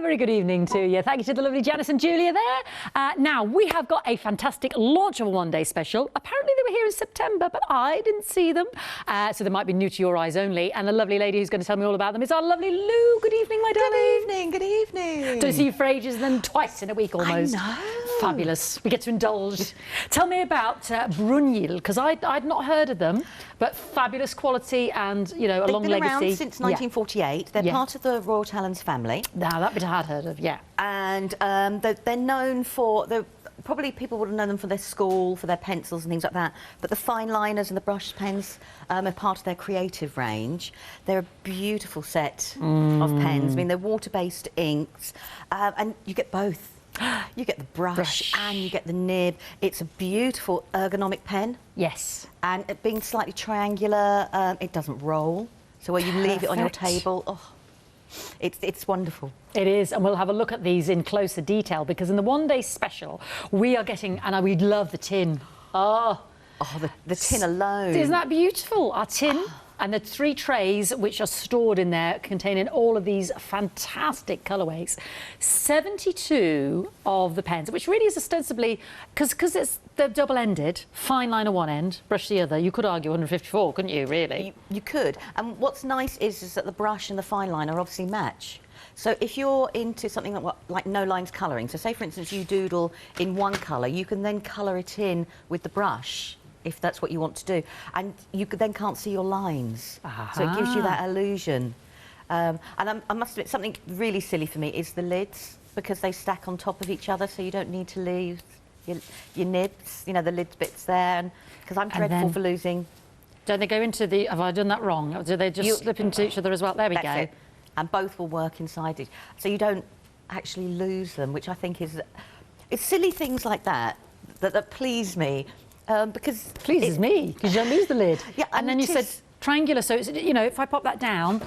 very good evening to you. Thank you to the lovely Janice and Julia there. Now, we have got a fantastic launch of a one-day special. Apparently they were here in September, but I didn't see them. So they might be new to your eyes only. And the lovely lady who's going to tell me all about them is our lovely Lou. Good evening, my darling. Good evening, good evening. Don't see you for ages, and then twice in a week almost. I know. Fabulous. We get to indulge. Tell me about Bruynzeel, because I'd not heard of them, but fabulous quality and, you know, a long legacy. They've been around since 1948. They're part of the Royal Talens family. Now, that bit I had heard of, yeah. And they're known for... Probably people would have known them for their school, for their pencils and things like that. But the fine liners and the brush pens are part of their creative range. They're a beautiful set of pens. I mean, they're water-based inks, and you get both. You get the brush and you get the nib. It's a beautiful ergonomic pen. Yes. And it being slightly triangular, it doesn't roll. So where you leave it on your table, oh, it's wonderful. It is, and we'll have a look at these in closer detail, because in the one-day special, we are getting, and we love the tin. Oh, the tin alone. Isn't that beautiful? Our tin. And the 3 trays which are stored in there containing all of these fantastic colourways. 72 of the pens, which really is ostensibly, because they're double-ended, fine liner one end, brush the other. You could argue 154, couldn't you, really? You could. And what's nice is that the brush and the fine liner obviously match. So if you're into something like no lines colouring, so say, for instance, you doodle in one colour, you can then colour it in with the brush, if that's what you want to do, and you then can't see your lines. So it gives you that illusion. And I must admit, something really silly for me is the lids, because they stack on top of each other, so you don't need to leave your nibs, you know, the lid bits there, because I'm dreadful for losing. Don't they go into the... Have I done that wrong? Or do they just slip into each other as well? There we go. It. And both will work inside it, so you don't actually lose them, which I think is... It's silly things like that please me. Because pleases me, because you don't lose the lid. Yeah, and then you said triangular, so it's, you know, if I pop that down,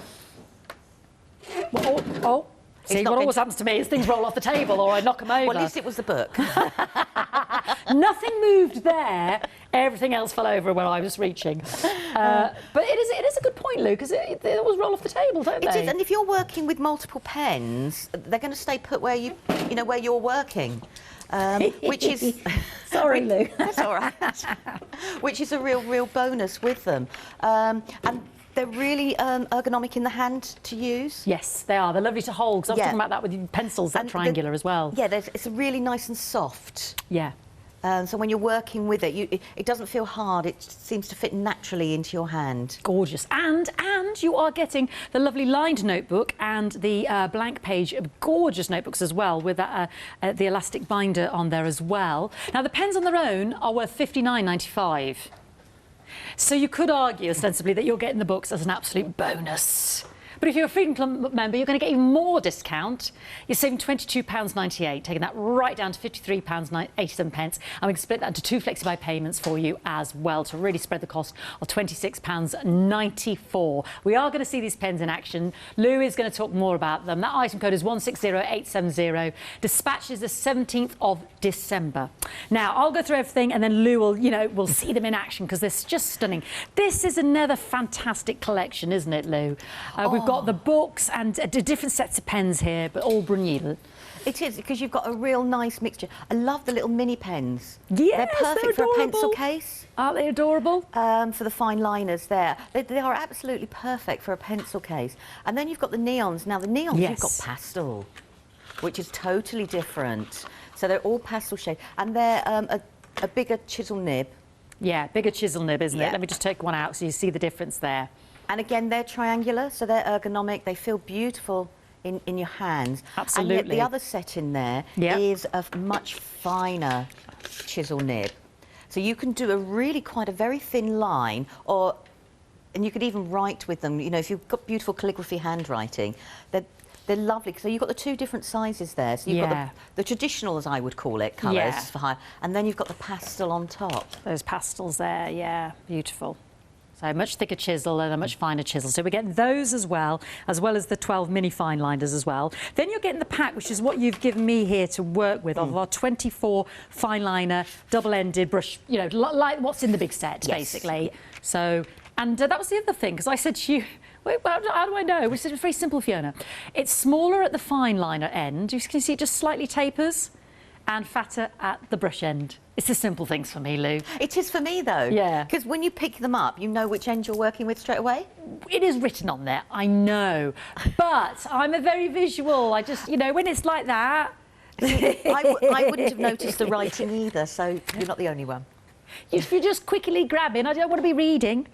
see what always happens to me is things roll off the table or I knock them over. Well, at least it was the book. Nothing moved there. Everything else fell over where I was reaching. But it is a good point, Lou, because they always roll off the table, don't they? It is, and if you're working with multiple pens, they're going to stay put where where you're working. Which is... Sorry, Lou. That's all right. Which is a real bonus with them. And they're really ergonomic in the hand to use. Yes, they are. They're lovely to hold, because I was talking about that with pencils, that triangular as well. Yeah, it's really nice and soft. Yeah. So when you're working with it, it doesn't feel hard. It seems to fit naturally into your hand. Gorgeous. And you are getting the lovely lined notebook and the blank page gorgeous notebooks as well, with the elastic binder on there as well. Now, the pens on their own are worth £59.95. So you could argue, ostensibly, that you're getting the books as an absolute bonus. But if you're a Freedom Club member, you're going to get even more discount. You're saving £22.98, taking that right down to £53.87, and we can split that into 2 flexi-buy payments for you as well to really spread the cost of £26.94. We are going to see these pens in action. Lou is going to talk more about them. That item code is 160870. Dispatch is the 17th of December. Now, I'll go through everything, and then Lou will, we'll see them in action, because they're just stunning. This is another fantastic collection, isn't it, Lou? We've got the books and different sets of pens here, but all Bruynzeel. It is, because you've got a real nice mixture. I love the little mini pens. Yes, they're perfect for a pencil case. Aren't they adorable? For the fine liners there. They are absolutely perfect for a pencil case. And then you've got the neons. Now, the neons, you've got pastel, which is totally different. So they're all pastel shade. And they're a bigger chisel nib. Yeah, bigger chisel nib, isn't it? Let me just take one out so you see the difference there. And again, they're triangular, so they're ergonomic. They feel beautiful in your hands. Absolutely. And yet the other set in there is a much finer chisel nib. So you can do quite a very thin line, and you could even write with them. You know, if you've got beautiful calligraphy handwriting, they're lovely. So you've got the 2 different sizes there. So you've got the traditional, as I would call it, colours for high, and then you've got the pastel on top. Those pastels there, yeah, beautiful. So a much thicker chisel and a much finer chisel. So we get those as well as the 12 mini fine liners as well. Then you're getting the pack, which is what you've given me here to work with, of our 24 fine liner, double-ended brush, like what's in the big set, basically. So, And that was the other thing, because I said to you, wait, well, how do I know? We said it's very simple, Fiona. It's smaller at the fine liner end. You can see it just slightly tapers, and fatter at the brush end. It's the simple things for me, Lou. It is for me, though. Yeah. Because when you pick them up, you know which end you're working with straight away. It is written on there, I know. But I'm a very visual. I just, you know, when it's like that... I wouldn't have noticed the writing either, so you're not the only one. If you're just quickly grabbing, I don't want to be reading.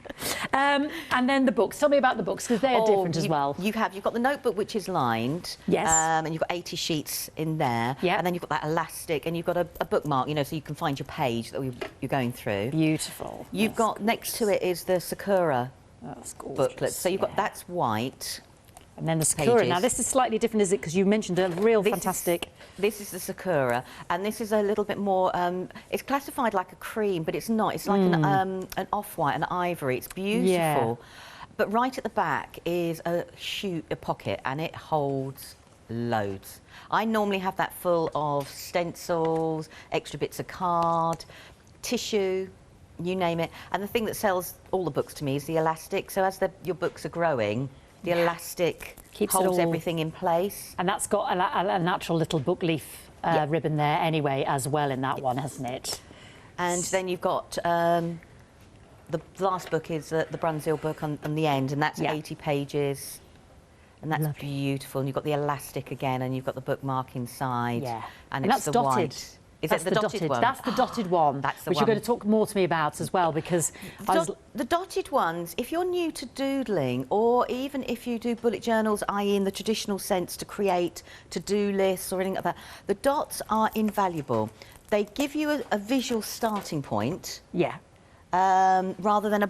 And then the books. Tell me about the books, because they're different as well. You've got the notebook, which is lined. Yes. And you've got 80 sheets in there. Yeah. And then you've got that elastic, and you've got a bookmark, you know, so you can find your page that you're going through. Beautiful. You've got, next to it is the Sakura booklet. So you've got, that's white. And then the Sakura. Pages. Now, this is slightly different, is it? Because you mentioned a real fantastic... This is the Sakura, and this is a little bit more, it's classified like a cream, but it's not. It's like an off-white, an ivory. It's beautiful. Yeah. But right at the back is a pocket, and it holds loads. I normally have that full of stencils, extra bits of card, tissue, you name it. And the thing that sells all the books to me is the elastic. So as your books are growing, the elastic holds everything in place. And that's got a natural little book leaf ribbon there anyway as well in that one, hasn't it? And then you've got the last book is the Bruynzeel book on the end, and that's 80 pages. And that's beautiful. And you've got the elastic again, and you've got the bookmark inside. Yeah. And that's it's the dotted. white. Is that the dotted one? That's the dotted one, That's the which one. you're going to talk more to me about as well, because the dotted ones, if you're new to doodling, or even if you do bullet journals, i.e. in the traditional sense to create to-do lists or anything like that, the dots are invaluable. They give you a visual starting point. Yeah. Rather than a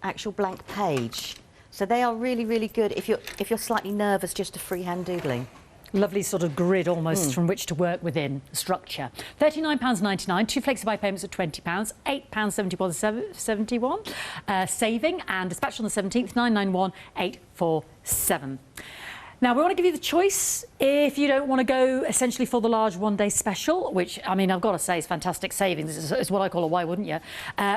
actual blank page. So they are really, really good if you're slightly nervous just to freehand doodling. Lovely sort of grid almost from which to work within structure. £39.99, 2 flexi-buy payments at £20, £8.71, saving, and dispatch on the 17th, 991-847. Now, we want to give you the choice if you don't want to go essentially for the large one-day special, which, I mean, I've got to say is fantastic savings. It's what I call a why wouldn't you?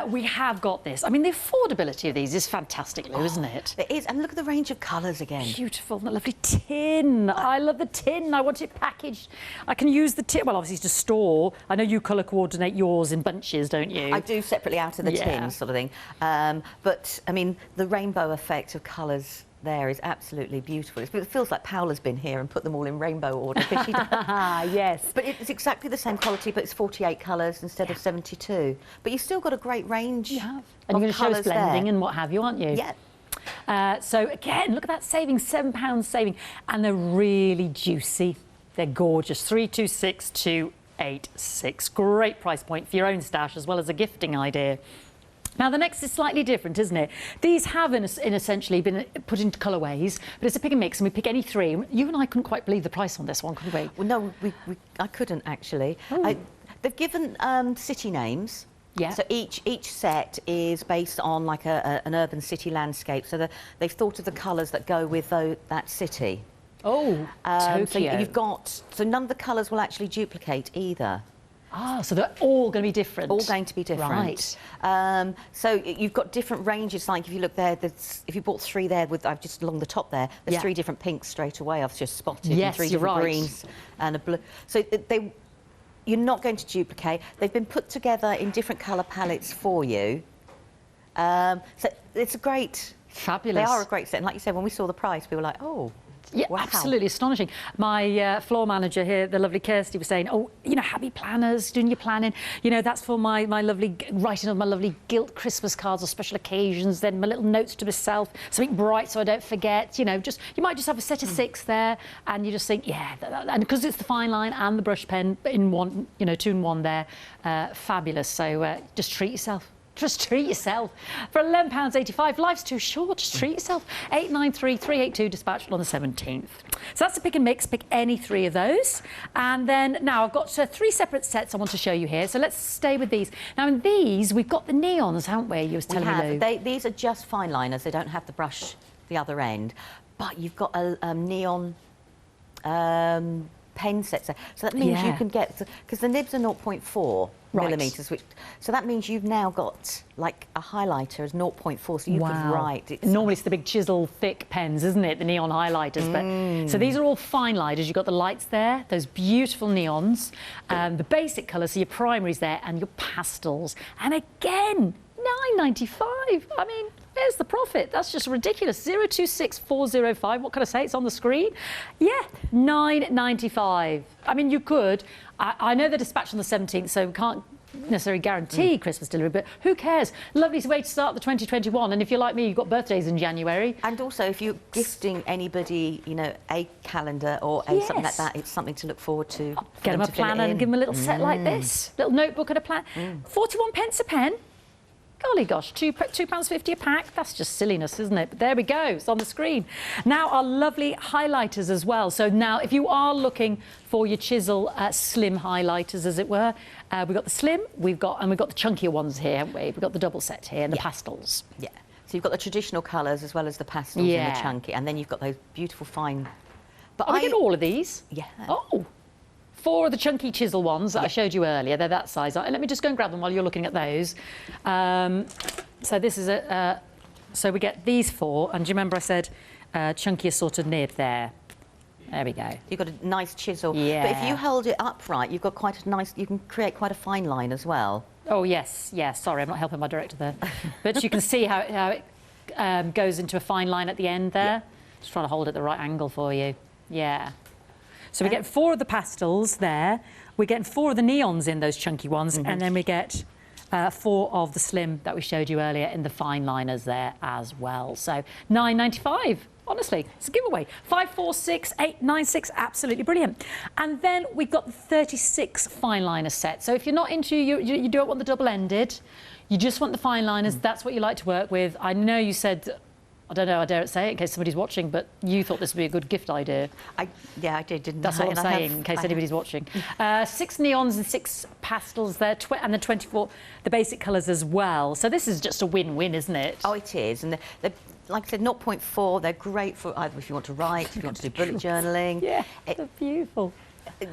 We have got this. I mean, the affordability of these is fantastic, Lou, isn't it? It is. And look at the range of colours again. Beautiful. And the lovely tin. I love the tin. I want it packaged. I can use the tin, well, obviously to store. I know you colour coordinate yours in bunches, don't you? I do separately out of the tin sort of thing. But, I mean, the rainbow effect of colours there is absolutely beautiful. It feels like Paola's been here and put them all in rainbow order. Yes. But it's exactly the same quality, but it's 48 colours instead of 72. But you've still got a great range. You have. And you're going to show us blending and what have you, aren't you? Yeah. So again, look at that saving, £7 saving. And they're really juicy. They're gorgeous. 326286. Great price point for your own stash as well as a gifting idea. Now, the next is slightly different, isn't it? These have essentially been put into colourways, but it's a pick and mix, and we pick any three. You and I couldn't quite believe the price on this one, could we? Well, no, I couldn't, actually. They've given city names. Yeah. So each set is based on, like, an urban city landscape. So they've thought of the colours that go with that city. Oh, Tokyo. So none of the colours will actually duplicate either. Ah, so they're all going to be different. All going to be different. Right. So you've got different ranges. Like if you look there, if you bought 3 there with just along the top there, there's 3 different pinks straight away. I've just spotted. Yes, and 3 you're different right. greens and a blue. So you're not going to duplicate. They've been put together in different colour palettes for you. So it's a great. Fabulous. They are a great set. And like you said, when we saw the price, we were like, oh. Yeah, wow. Absolutely astonishing. My floor manager here, the lovely Kirsty, was saying, oh, you know, happy planners, doing your planning. You know, that's for my lovely, writing of my lovely gilt Christmas cards or special occasions, then my little notes to myself, something bright so I don't forget. You know, you might just have a set of 6 there and you just think, yeah, and because it's the fine line and the brush pen in one, you know, 2 in 1 there, fabulous. So just treat yourself. Just treat yourself. For £11.85, life's too short, just treat yourself. 893-382, dispatched on the 17th. So that's a pick and mix, pick any 3 of those. And then now I've got 3 separate sets I want to show you here, so let's stay with these. Now in these, we've got the neons, haven't we? You was telling me, Lou. These are just fine liners, they don't have the brush the other end. But you've got a neon pen sets there. So that means you can get, because the nibs are 0.4 millimetres, so that means you've now got like a highlighter as 0.4, so you could write. Normally it's the big chisel thick pens, isn't it? The neon highlighters. But so these are all fine lighters. You've got the lights there, those beautiful neons, the basic colours, so your primaries there, and your pastels. And again, £9.95. I mean, where's the profit? That's just ridiculous. 026405. What can I say? It's on the screen. Yeah, £9.95. I mean, you could. I know they're dispatched on the 17th, so we can't necessarily guarantee Christmas delivery, but who cares? Lovely way to start the 2021. And if you're like me, you've got birthdays in January. And also, if you're gifting anybody, you know, a calendar or a something like that, it's something to look forward to. Get them a planner and give them a little set like this, little notebook and a plan. 41p a pen. Golly gosh, £2.50 a pack. That's just silliness, isn't it? But there we go, it's on the screen. Now our lovely highlighters as well. So now if you are looking for your chisel slim highlighters, as it were, we've got the slim, we've got the chunkier ones here, haven't we? We've got the double set here and the pastels. Yeah. So you've got the traditional colours as well as the pastels and the chunky, and then you've got those beautiful fine. But I get all of these. Yeah. Oh. 4 of the chunky chisel ones that I showed you earlier, they're that size. Let me just go and grab them while you're looking at those. So this is so we get these 4, and do you remember I said chunkier sort of nib there? There we go. You've got a nice chisel. Yeah. But if you hold it upright, you've got quite a nice, you can create quite a fine line as well. Oh, yes. Sorry, I'm not helping my director there. But you can see how it goes into a fine line at the end there. Just trying to hold it at the right angle for you. Yeah. So we get 4 of the pastels there. We're getting 4 of the neons in those chunky ones, and then we get 4 of the slim that we showed you earlier in the fine liners there as well. So £9.95. Honestly, it's a giveaway. 546896, absolutely brilliant. And then we've got the 36 fine liner set. So if you're not into, you don't want the double-ended, you just want the fine liners, that's what you like to work with. I know you said, I don't know, I dare say it in case somebody's watching, but you thought this would be a good gift idea. Yeah, I did, didn't I? That's all I'm saying, in case anybody's watching. 6 neons and 6 pastels there, and then 24, the basic colours as well. So this is just a win-win, isn't it? Oh, it is. And they're, like I said, 0.4, they're great for either if you want to write, if you want to do bullet journaling. Yeah, they're beautiful.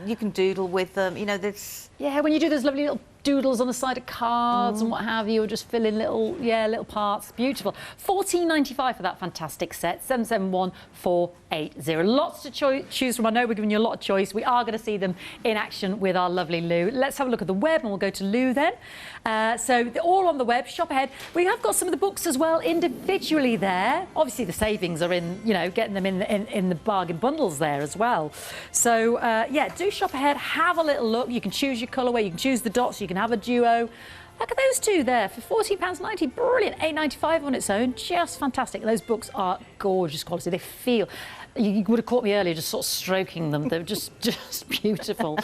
You can doodle with them, you know, there's... Yeah, when you do those lovely little doodles on the side of cards and what have you, or just fill in little parts. Beautiful. £14.95 for that fantastic set. 771480. Lots to choose from. I know we're giving you a lot of choice. We are going to see them in action with our lovely Lou. Let's have a look at the web, and we'll go to Lou then. So they're all on the web. Shop ahead. We have got some of the books as well individually there. Obviously, the savings are in, you know, getting them in the bargain bundles there as well. So yeah, do shop ahead. Have a little look. You can choose your colourway. You can choose the dots. You can have a duo. Look at those 2 there for £14.90. Brilliant. £8.95 on its own. Just fantastic. Those books are gorgeous quality. They feel... You would have caught me earlier just sort of stroking them. They're just beautiful.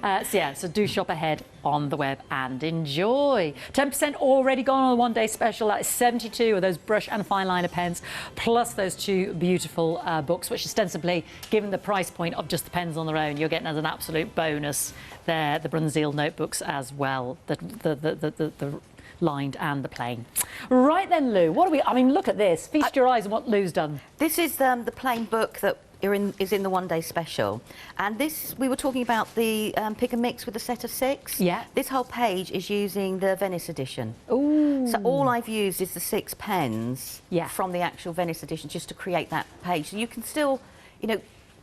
So do shop ahead on the web and enjoy. 10% already gone on the one-day special. That is 72 of those brush and fine liner pens, plus those 2 beautiful books, which ostensibly, given the price point of just the pens on their own, you're getting as an absolute bonus there, the Bruynzeel notebooks as well, the lined and the plain. Right then, Lou, what are we... I mean, look at this. Feast your eyes on what Lou's done. This is the plain book that is in the one-day special. And this, we were talking about the pick and mix with the set of 6. Yeah. This whole page is using the Venice edition. Ooh. So all I've used is the 6 pens from the actual Venice edition just to create that page. So you can still, you know,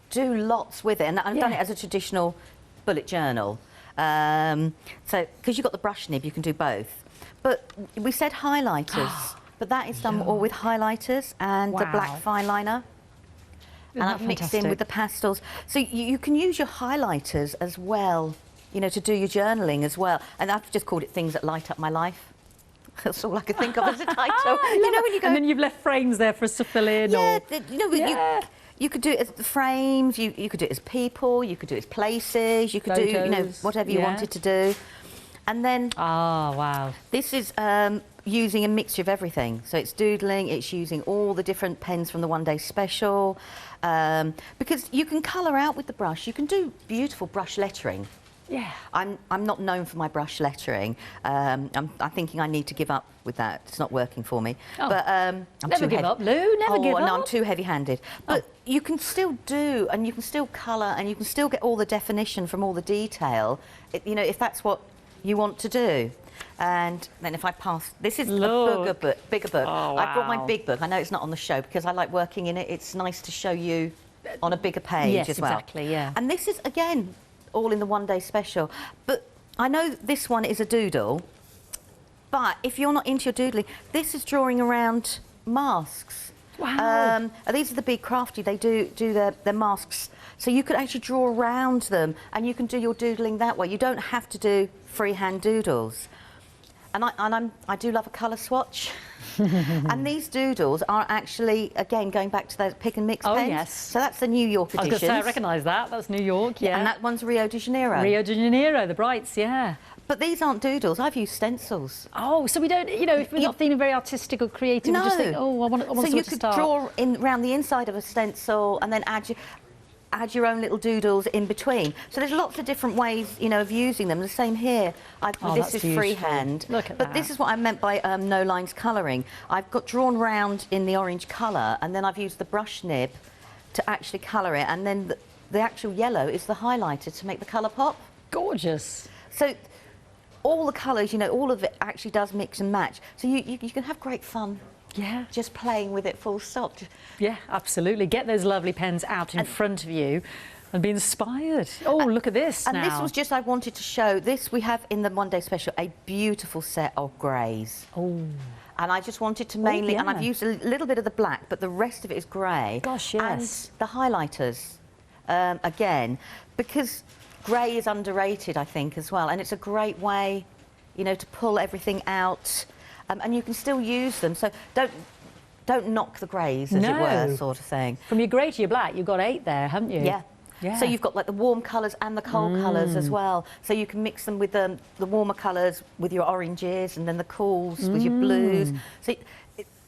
do lots with it. And I've done it as a traditional bullet journal. So, because you've got the brush nib, you can do both. But we said highlighters, but that is done all with highlighters and the black fine liner. And I've mixed in with the pastels. So you can use your highlighters as well, you know, to do your journaling as well. And I've just called it Things That Light Up My Life. That's all I could think of as a title. You know, when you go... And then you've left frames there for us to fill in. Yeah, you know, you could do it as the frames, you could do it as people, you could do it as places, you could do, you know, whatever you wanted to do. And then... Oh, wow. This is using a mixture of everything. So it's doodling, it's using all the different pens from the one-day special. Because you can colour out with the brush. You can do beautiful brush lettering Yeah. I'm not known for my brush lettering. I'm thinking I need to give up with that. It's not working for me. Oh. But I'm Never too give heavy. up, Lou. Never give up. No, I'm too heavy-handed. But you can still do, and you can still colour, and you can still get all the definition from all the detail. You know, if that's what you want to do. And then if I pass, this is a bigger book. Oh, I brought my wow. big book. I know it's not on the show because I like working in it. It's nice to show you on a bigger page Yes, as well. exactly, yeah. And this is, again, all in the One Day Special. But I know this one is a doodle, but if you're not into your doodling, this is drawing around masks. Wow. These are the Big Crafty. They do their masks. So you could actually draw around them and you can do your doodling that way. You don't have to do freehand doodles. And I do love a colour swatch. And these doodles are actually, again, going back to those pick and mix pens. Oh, yes. So that's the New York edition. I was going to say, I recognise that. That's New York, yeah. And that one's Rio de Janeiro. Rio de Janeiro, the Brights, yeah. But these aren't doodles. I've used stencils. Oh, so we don't, you know, if we're not feeling very artistic or creative, we just think, oh, I want so somewhere you to could start. draw around the inside of a stencil and then add your own little doodles in between. So there's lots of different ways, you know, of using them. The same here. This is beautiful. freehand. Look at but that. this is what I meant by no lines colouring. I've got drawn round in the orange colour and then I've used the brush nib to actually colour it, and then the actual yellow is the highlighter to make the colour pop. Gorgeous. So all the colours, you know, all of it actually does mix and match. So you can have great fun. Yeah. Just playing with it full stop. Yeah, absolutely. Get those lovely pens out in front of you and be inspired. Oh, look at this And now. this was just, I wanted to show, this we have in the One Day Special, a beautiful set of greys. Oh. And I just wanted to mainly, and yeah. I've used a little bit of the black, but the rest of it is grey. Gosh, yes. And the highlighters, again, because grey is underrated, I think, as well. And it's a great way, you know, to pull everything out. And you can still use them. So don't knock the greys, as it were, sort of thing. From your grey to your black, you've got 8 there, haven't you? Yeah. Yeah. So you've got like the warm colours and the cold colours as well. So you can mix them with the warmer colours with your oranges, and then the cools with your blues. So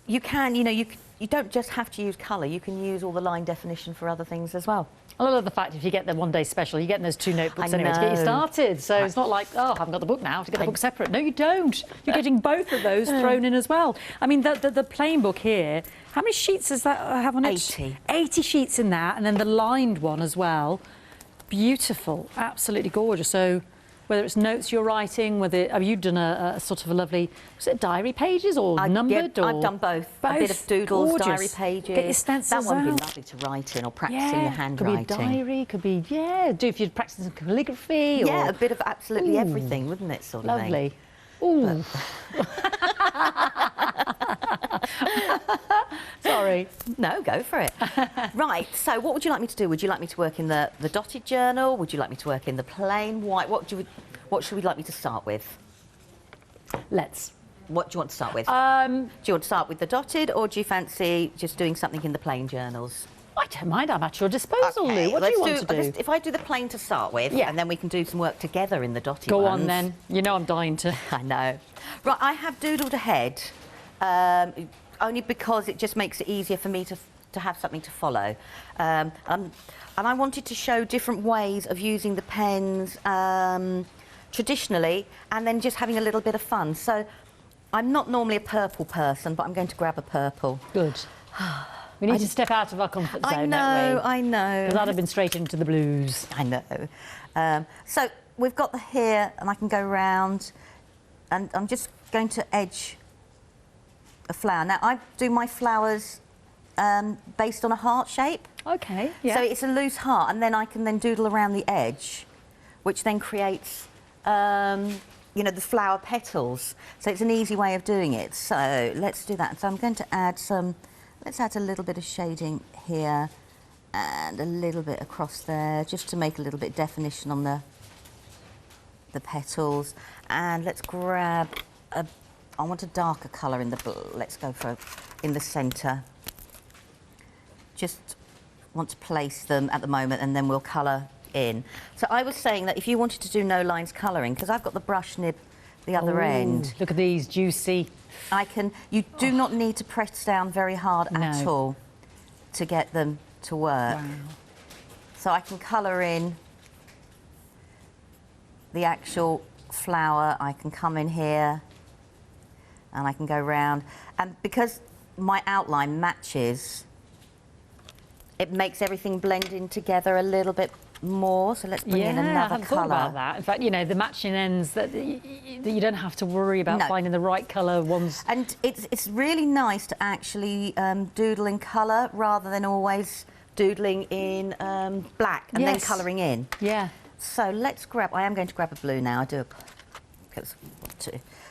you can, you know, you don't just have to use colour. You can use all the line definition for other things as well. I love the fact if you get the One Day Special, you're getting those 2 notebooks I anyway to get you know. started. So it's not like, oh, I haven't got the book now, I have to get the book separate. No, you don't. You're getting both of those thrown in as well. I mean, the plain book here, how many sheets does that have on it? 80. 80 sheets in that, and then the lined one as well. Beautiful, absolutely gorgeous. So whether it's notes you're writing, whether have you done a sort of a lovely, was it diary pages or numbered? Yeah, or I've done both. A bit of doodles, Gorgeous. diary pages. Get your stencils That one would out. be lovely to write in, or practicing your handwriting. Could be a diary, could be, do if you're practicing some calligraphy. Yeah, or, a bit of absolutely everything, wouldn't it, sort of thing? lovely. Ooh. Sorry. No, go for it. Right, so what would you like me to do? Would you like me to work in the dotted journal? Would you like me to work in the plain white? What should we like me to start with? Let's. What do you want to start with? Do you want to start with the dotted, or do you fancy just doing something in the plain journals? I don't mind, I'm at your disposal, Okay, Lou. What do you want let's to do? If I do the plain to start with, Yeah. and then we can do some work together in the dotted Go ones. on then. You know I'm dying to. I know. Right, I have doodled ahead, only because it just makes it easier for me to have something to follow. And I wanted to show different ways of using the pens traditionally, and then just having a little bit of fun. So I'm not normally a purple person, but I'm going to grab a purple. Good. We need to step out of our comfort zone, don't we? I know. Because I'd have been straight into the blues. I know. So we've got the here, and I can go round, and I'm just going to edge a flower. Now, I do my flowers based on a heart shape. Okay, yeah. So it's a loose heart, and then I can then doodle around the edge, which then creates, you know, the flower petals. So it's an easy way of doing it. So let's do that. So I'm going to add some, let's add a little bit of shading here and a little bit across there, just to make a little bit of definition on the petals. And let's grab I want a darker colour in the, let's go for in the centre. Just want to place them at the moment, and then we'll colour in. So I was saying that if you wanted to do no lines colouring, because I've got the brush nib the other end. Look at these, juicy. You do not need to press down very hard at all to get them to work. Wow. So I can colour in the actual flower, I can come in here and I can go round. And because my outline matches, it makes everything blend in together a little bit more. So let's bring in another I hadn't colour. thought about that. In fact, you know, the matching ends that you don't have to worry about finding the right colour ones. And it's really nice to actually doodle in colour rather than always doodling in black and then colouring in. Yeah. So let's grab, I am going to grab a blue now, I do, because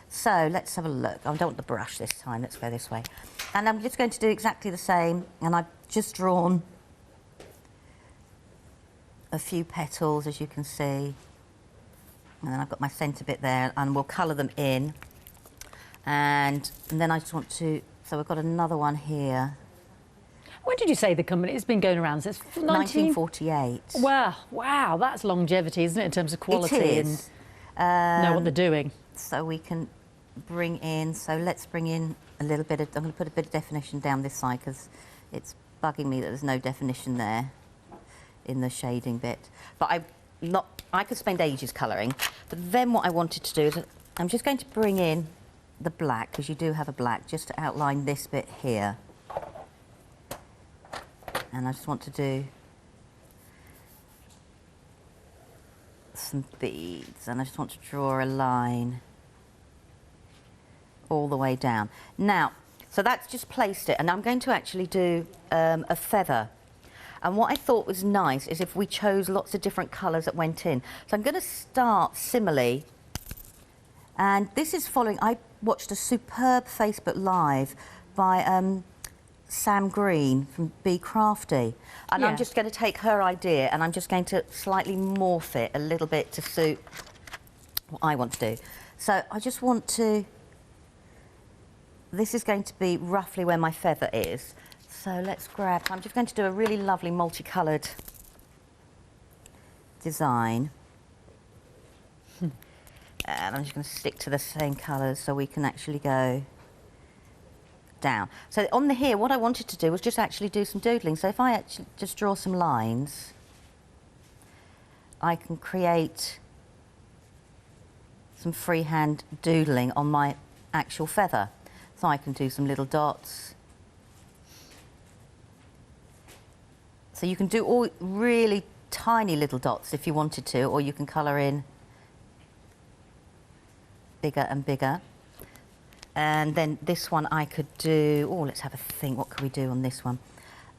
so let's have a look. I don't want the brush this time, let's go this way. And I'm just going to do exactly the same, and I've just drawn a few petals, as you can see. And then I've got my centre bit there, and we'll colour them in. And then I just want to, so we've got another one here. When did you say the company has been going around since 1948. Well, wow, that's longevity, isn't it, in terms of quality It is. and know what they're doing. So we can bring in, so let's bring in a little bit of, I'm going to put a bit of definition down this side because it's bugging me that there's no definition there in the shading bit. But I could spend ages colouring, but then what I wanted to do is I'm just going to bring in the black, because you do have a black, just to outline this bit here. And I just want to do some beads, and I just want to draw a line all the way down. Now, so that's just placed it, and I'm going to actually do a feather. And what I thought was nice is if we chose lots of different colours that went in. So I'm going to start similarly, and this is following, I watched a superb Facebook Live by Sam Green from Be Crafty, and I'm just going to take her idea and I'm just going to slightly morph it a little bit to suit what I want to do. So I just want to, this is going to be roughly where my feather is. So let's grab, I'm just going to do a really lovely multicoloured design. And I'm just going to stick to the same colours so we can actually go down. So on the here, what I wanted to do was just actually do some doodling. So if I actually just draw some lines, I can create some freehand doodling on my actual feather. So I can do some little dots. So you can do all really tiny little dots if you wanted to, or you can colour in bigger and bigger. And then this one I could do, oh, let's have a think, what can we do on this one?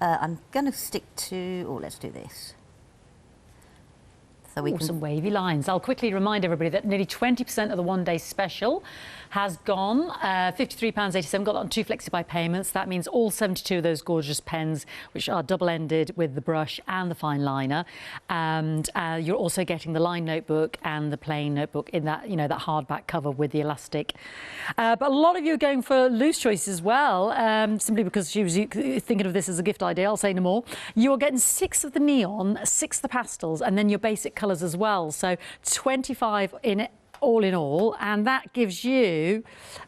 I'm going to stick to, oh, let's do this. So we can... Some wavy lines. I'll quickly remind everybody that nearly 20% of the one-day special has gone. £53.87, got that on 2 flexi-buy payments. That means all 72 of those gorgeous pens, which are double-ended with the brush and the fine liner. And you're also getting the line notebook and the plain notebook in that, you know, that hardback cover with the elastic. But a lot of you are going for loose choice as well, simply because she was thinking of this as a gift idea. I'll say no more. You're getting 6 of the neon, 6 of the pastels, and then your basic colours as well. So 25 in it. All in all, and that gives you,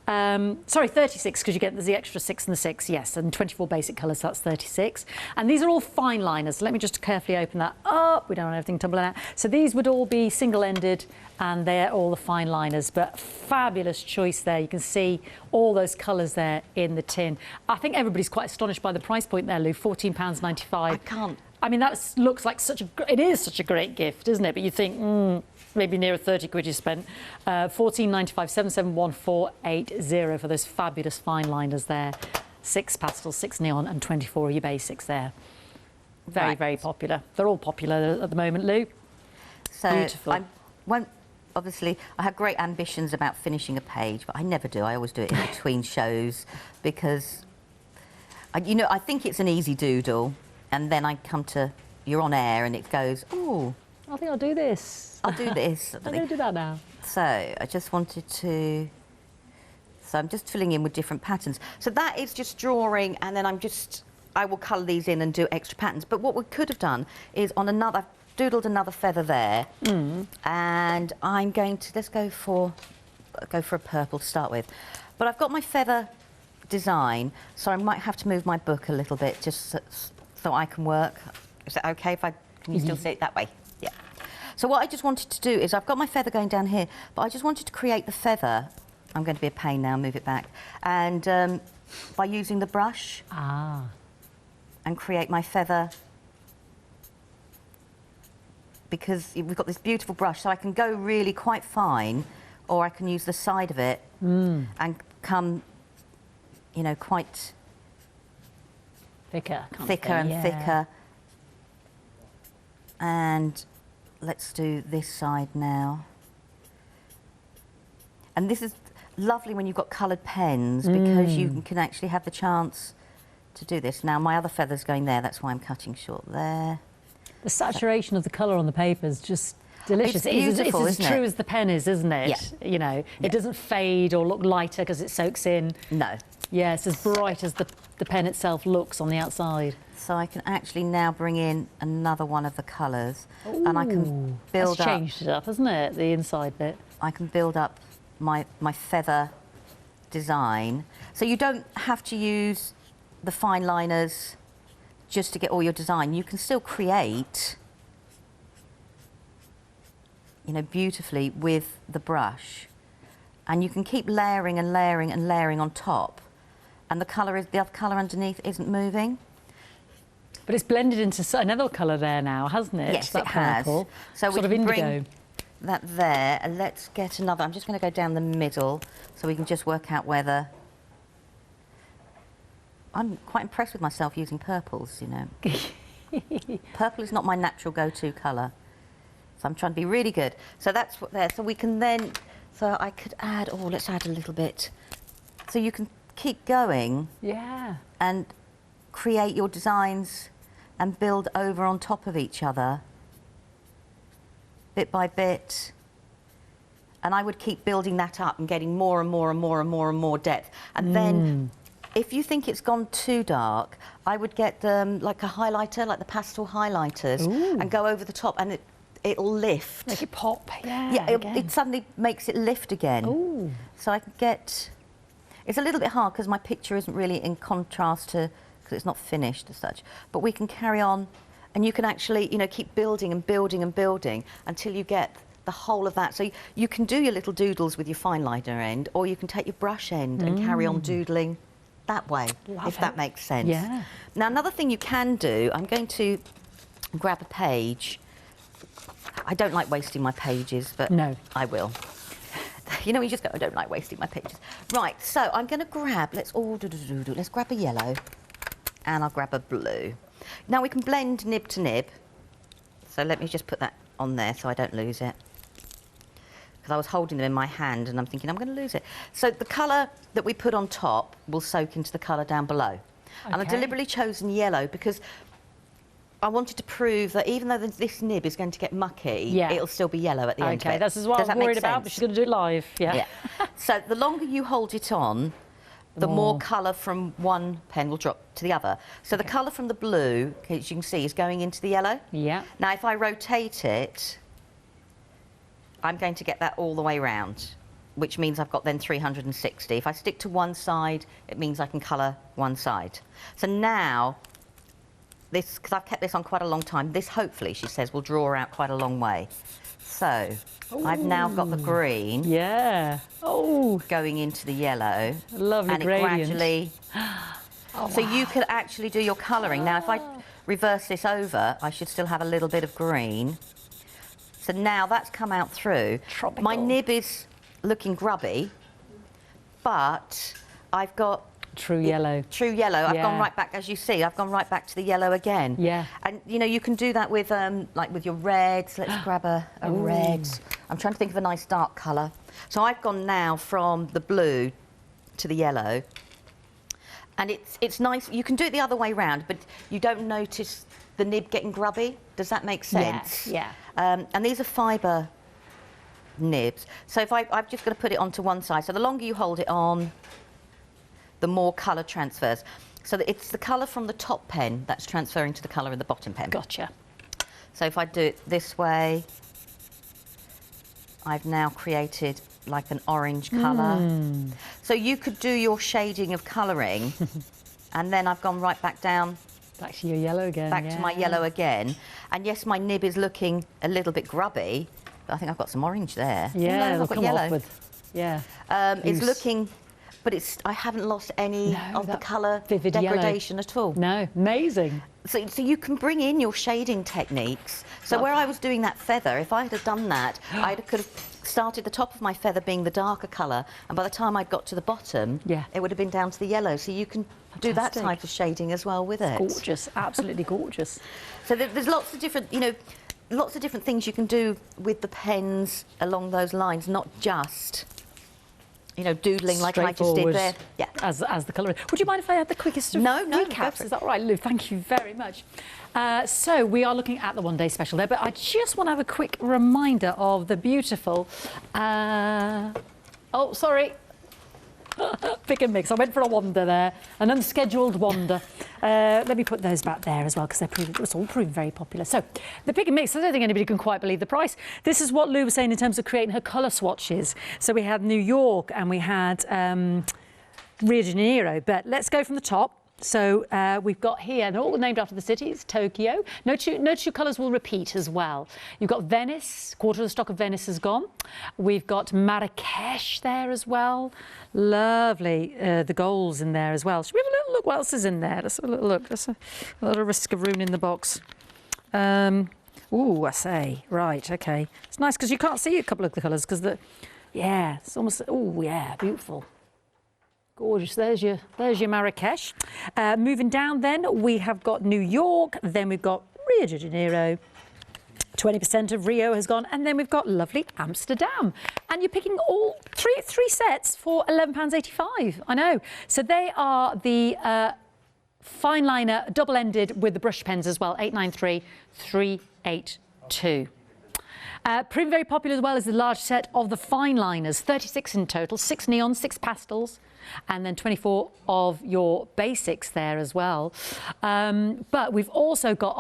sorry, 36, because you get the extra 6 and the 6, yes, and 24 basic colours, so that's 36. And these are all fine liners. Let me just carefully open that up. We don't want everything tumbling out. So these would all be single-ended, and they're all the fine liners, but fabulous choice there. You can see all those colours there in the tin. I think everybody's quite astonished by the price point there, Lou, £14.95. I can't. I mean, that looks like it is such a great gift, isn't it? But you think, maybe nearer 30 quid you spent. £14.95, 771480 for those fabulous fine liners there. 6 pastels, 6 neon, and 24 of your basics there. Very, very popular. They're all popular at the moment, Lou. So beautiful. I won't, obviously, I have great ambitions about finishing a page, but I never do. I always do it in between shows because, you know, I think it's an easy doodle, and then I come to, you're on air, and it goes, oh, I think I'll do this. I'll do this. I'm going to do that now. So I just wanted to, so I'm just filling in with different patterns. So that is just drawing, and then I will colour these in and do extra patterns. But what we could have done is on another, I've doodled another feather there, and I'm going to, let's go for a purple to start with. But I've got my feather design, so I might have to move my book a little bit just so I can work. Is that okay if can you still see it that way? Yeah. So what I just wanted to do is, I've got my feather going down here, but I just wanted to create the feather. I'm going to be a pain now, move it back. And by using the brush. Ah. And create my feather. Because we've got this beautiful brush, so I can go really quite fine, or I can use the side of it and come, you know, quite thicker and thicker. And let's do this side now. And this is lovely when you've got coloured pens, because you can actually have the chance to do this. Now my other feather's going there, that's why I'm cutting short there. The saturation of the colour on the paper is just delicious. It's beautiful, it's as true as the pen is, isn't it? Yeah. You know, it doesn't fade or look lighter because it soaks in. No. Yeah, it's as bright as the pen itself looks on the outside. So I can actually now bring in another one of the colours, and I can build up. That's changed it up, hasn't it? The inside bit. I can build up my feather design. So you don't have to use the fine liners just to get all your design. You can still create, you know, beautifully with the brush, and you can keep layering and layering and layering on top, and the other colour underneath isn't moving. But it's blended into another colour there now, hasn't it? Yes, that it has. purple, So sort we of can indigo. bring that there, and let's get another. I'm just going to go down the middle so we can just work out whether. I'm quite impressed with myself using purples, you know. Purple is not my natural go-to colour, so I'm trying to be really good. So that's what there. So we can then, so I could add, oh, let's add a little bit. So you can keep going. Yeah. And create your designs and build over on top of each other, bit by bit. And I would keep building that up and getting more and more and more and more and more depth. And then, if you think it's gone too dark, I would get like a highlighter, like the pastel highlighters, and go over the top, and it'll lift. Make it pop, yeah. Yeah, it suddenly makes it lift again. Ooh. So I can get. It's a little bit hard because my picture isn't really in contrast to, because it's not finished as such. But we can carry on, and you can actually, you know, keep building and building and building until you get the whole of that. So you can do your little doodles with your fine liner end, or you can take your brush end and carry on doodling that way, if that makes sense. Yeah. Now, another thing you can do, I'm going to grab a page. I don't like wasting my pages, but no, I will. You know, you just go, I don't like wasting my pages. Right, so I'm going to grab, let's grab a yellow, and I'll grab a blue. Now we can blend nib to nib. So let me just put that on there so I don't lose it. Because I was holding them in my hand and I'm thinking I'm going to lose it. So the colour that we put on top will soak into the colour down below. Okay. And I've deliberately chosen yellow because I wanted to prove that even though this nib is going to get mucky, it'll still be yellow at the end of it. Okay, that's what I was worried about, but she's going to do it live. Yeah. So the longer you hold it on, the more colour from one pen will drop to the other. So the colour from the blue, as you can see, is going into the yellow. Yeah. Now if I rotate it, I'm going to get that all the way round, which means I've got then 360. If I stick to one side, it means I can colour one side. So now, this, because I've kept this on quite a long time, this hopefully, she says, will draw out quite a long way. So, I've now got the green. Yeah. Oh. Going into the yellow. Lovely gradient. And it gradually... So you can actually do your colouring. Now, if I reverse this over, I should still have a little bit of green. So now that's come out through. Tropical. My nib is looking grubby, but I've got... True yellow. True yellow. I've gone right back, as you see, I've gone right back to the yellow again. Yeah. And, you know, you can do that with, like, with your reds. Let's grab a red. I'm trying to think of a nice dark colour. So I've gone now from the blue to the yellow. And it's nice. You can do it the other way round, but you don't notice the nib getting grubby. Does that make sense? Yeah. And these are fibre nibs. So if I'm just going to put it onto one side. So the longer you hold it on, the more colour transfers. So that it's the colour from the top pen that's transferring to the colour in the bottom pen. Gotcha. So if I do it this way, I've now created like an orange colour. So you could do your shading of colouring and then I've gone right back down Back to your yellow again. Back to my yellow again. And yes, my nib is looking a little bit grubby, but I think I've got some orange there. Yeah, it'll I've got come yellow. off with, yeah. It's looking, but I haven't lost any of the colour degradation at all. No, amazing. So you can bring in your shading techniques. So where I was doing that feather, if I had done that, I could have started the top of my feather being the darker colour, and by the time I got to the bottom, it would have been down to the yellow. So you can do that type of shading as well with it. Gorgeous, absolutely gorgeous. So there's lots of different, lots of different things you can do with the pens along those lines, not just, doodling like I just did there. Yeah. As the colour. Would you mind if I had the quickest of recaps? Is that all right, Lou? Thank you very much. So we are looking at the one-day special there, but I just want to have a quick reminder of the beautiful... oh, sorry. Pick and mix. I went for a wander there, an unscheduled wander. Let me put those back there as well, because it's all proving very popular. So the pick and mix, I don't think anybody can quite believe the price. This is what Lou was saying in terms of creating her colour swatches. So we had New York and we had Rio de Janeiro, but let's go from the top. So we've got here, they're all named after the cities, Tokyo. No two colours will repeat as well. You've got Venice, quarter of the stock of Venice is gone. We've got Marrakesh there as well. Lovely, the golds in there as well. Should we have a little look what else is in there? Let's have a little look. There's a little risk of ruining the box. Ooh, I say, right, okay. It's nice because you can't see a couple of the colours because it's almost, oh yeah, beautiful. Gorgeous. There's your Marrakesh. Moving down then, we have got New York, then we've got Rio de Janeiro, 20% of Rio has gone, and then we've got lovely Amsterdam. And you're picking all three sets for £11.85. I know. So they are the fine liner double-ended with the brush pens as well, 893,382. Proving very popular as well is the large set of the fine liners, 36 in total, 6 neons, 6 pastels, and then 24 of your basics there as well. But we've also got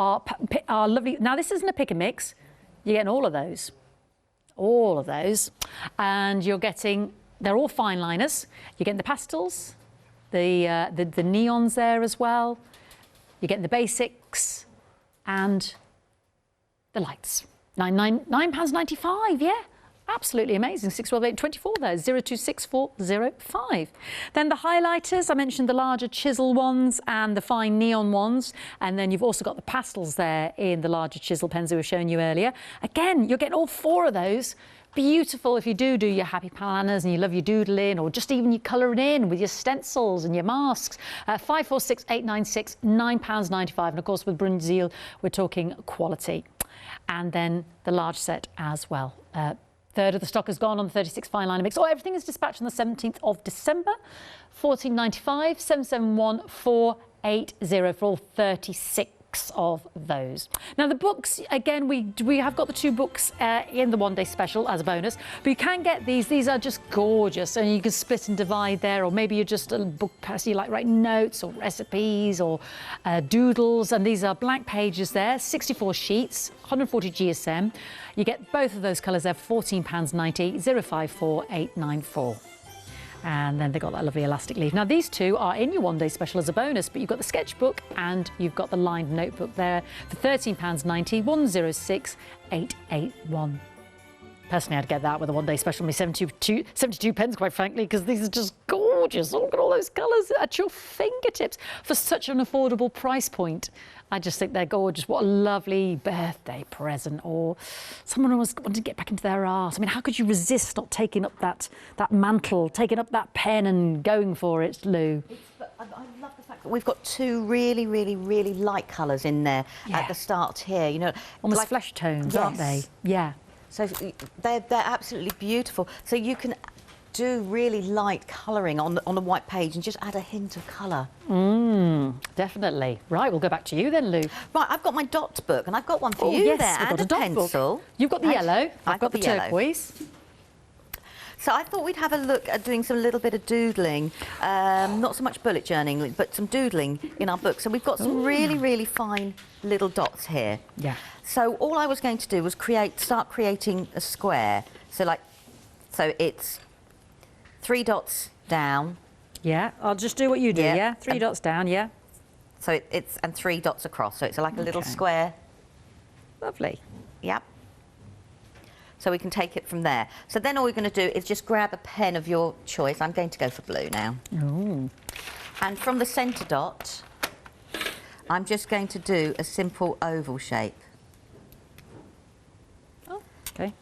our lovely... Now, this isn't a pick and mix. You're getting all of those. All of those. And you're getting... They're all fine liners. You're getting the pastels, the neons there as well. You're getting the basics and the lights. £9.95, yeah. Absolutely amazing. 612-824 there, 026405. Then the highlighters, I mentioned the larger chisel ones and the fine neon ones. And then you've also got the pastels there in the larger chisel pens we were showing you earlier. Again, you're getting all 4 of those. Beautiful if you do your happy planners and you love your doodling, or just even you colouring in with your stencils and your masks. 546896, £9.95. And of course with Bruynzeel, we're talking quality. And then the large set as well. Third of the stock has gone on the 36 fine liner mix. Everything is dispatched on the 17th of December. £14.95, 771480 for all 36 of those. Now the books, again, we have got the 2 books in the one day special as a bonus, but you can get these are just gorgeous, and you can split and divide there, or maybe you're just a book person, you like writing notes or recipes or doodles, and these are blank pages there, 64 sheets, 140 GSM. You get both of those colours there, £14.90, 054894. And then they've got that lovely elastic leaf. Now, these 2 are in your one day special as a bonus, but you've got the sketchbook and you've got the lined notebook there for £13.90, 106881. Personally, I'd get that with a one day special, 72 pence, quite frankly, because these are just gorgeous. Look at all those colours at your fingertips for such an affordable price point. I just think they're gorgeous. What a lovely birthday present, or someone who wanted to get back into their art. I mean, how could you resist not taking up that mantle, taking up that pen and going for it, Lou? I love the fact that we've got 2 really, really, really light colours in there at the start here. Almost like flesh tones, aren't they? Yeah. So they're absolutely beautiful. So you can do really light colouring on the white page and just add a hint of colour. Definitely. Right, we'll go back to you then, Lou. Right, I've got my dot book, and I've got one for you there, and a pencil. You've got the yellow, I've got the turquoise. So I thought we'd have a look at doing some little bit of doodling, not so much bullet journaling, but some doodling in our book. So we've got some really, really fine little dots here. Yeah. So all I was going to do was start creating a square. So it's 3 dots down. Yeah, I'll just do what you do, yeah? 3 dots down, yeah. So it's and 3 dots across. So it's like a little Okay. square. Lovely. Yep. So we can take it from there. So then all we're going to do is just grab a pen of your choice. I'm going to go for blue now. Oh. And from the centre dot, I'm just going to do a simple oval shape. Oh, okay.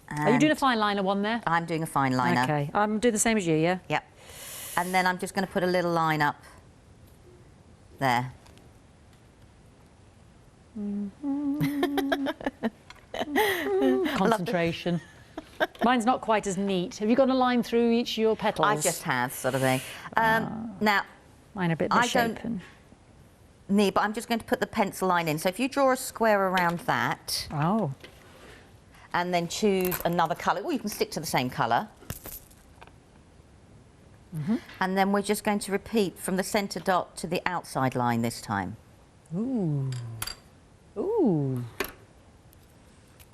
And Are you doing a fine liner one there? I'm doing a fine liner. Okay. I'm doing the same as you, yeah? Yep. And then I'm just going to put a little line up there. Concentration. Mine's not quite as neat. Have you got a line through each of your petals? I just have, sort of thing. Now, Mine are a bit I misshapen. but I'm just going to put the pencil line in. So if you draw a square around that, Oh. and then choose another colour, well, you can stick to the same colour. And then we're just going to repeat from the centre dot to the outside line this time. Ooh. Ooh.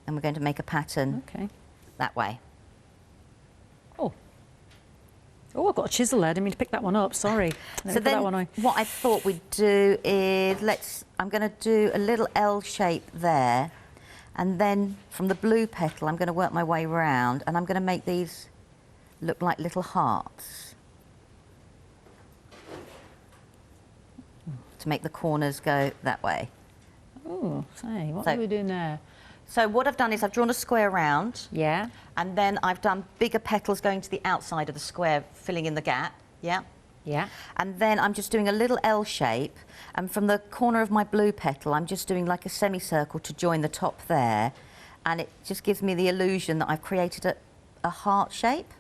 And we're going to make a pattern Okay. that way. Oh. Oh, I've got a chisel there. I didn't mean to pick that one up. Sorry. Let me So put then that one on. what I thought we'd do is, I'm going to do a little L shape there. And then from the blue petal, I'm going to work my way round. And I'm going to make these look like little hearts. To make the corners go that way. Oh, say, what So- are we doing there? So what I've done is I've drawn a square round. Yeah. And then I've done bigger petals going to the outside of the square, filling in the gap. Yeah. Yeah. And then I'm just doing a little L shape, and from the corner of my blue petal, I'm just doing like a semicircle to join the top there, and it just gives me the illusion that I've created a heart shape.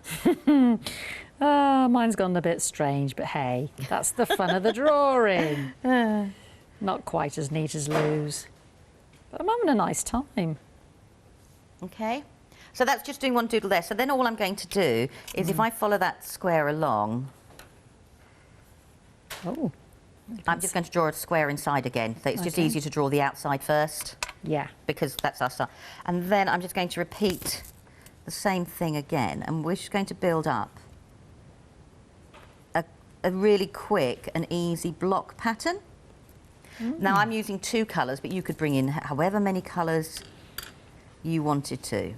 Oh, mine's gone a bit strange, but hey, that's the fun of the drawing. Not quite as neat as Lou's, but I'm having a nice time. Okay. So that's just doing one doodle there. So then all I'm going to do is if I follow that square along, Oh, I'm just going to draw a square inside again. So it's just Okay. easier to draw the outside first, yeah. because that's our start. And then I'm just going to repeat the same thing again, and we're just going to build up a really quick and easy block pattern. Now I'm using 2 colours, but you could bring in however many colours you wanted to.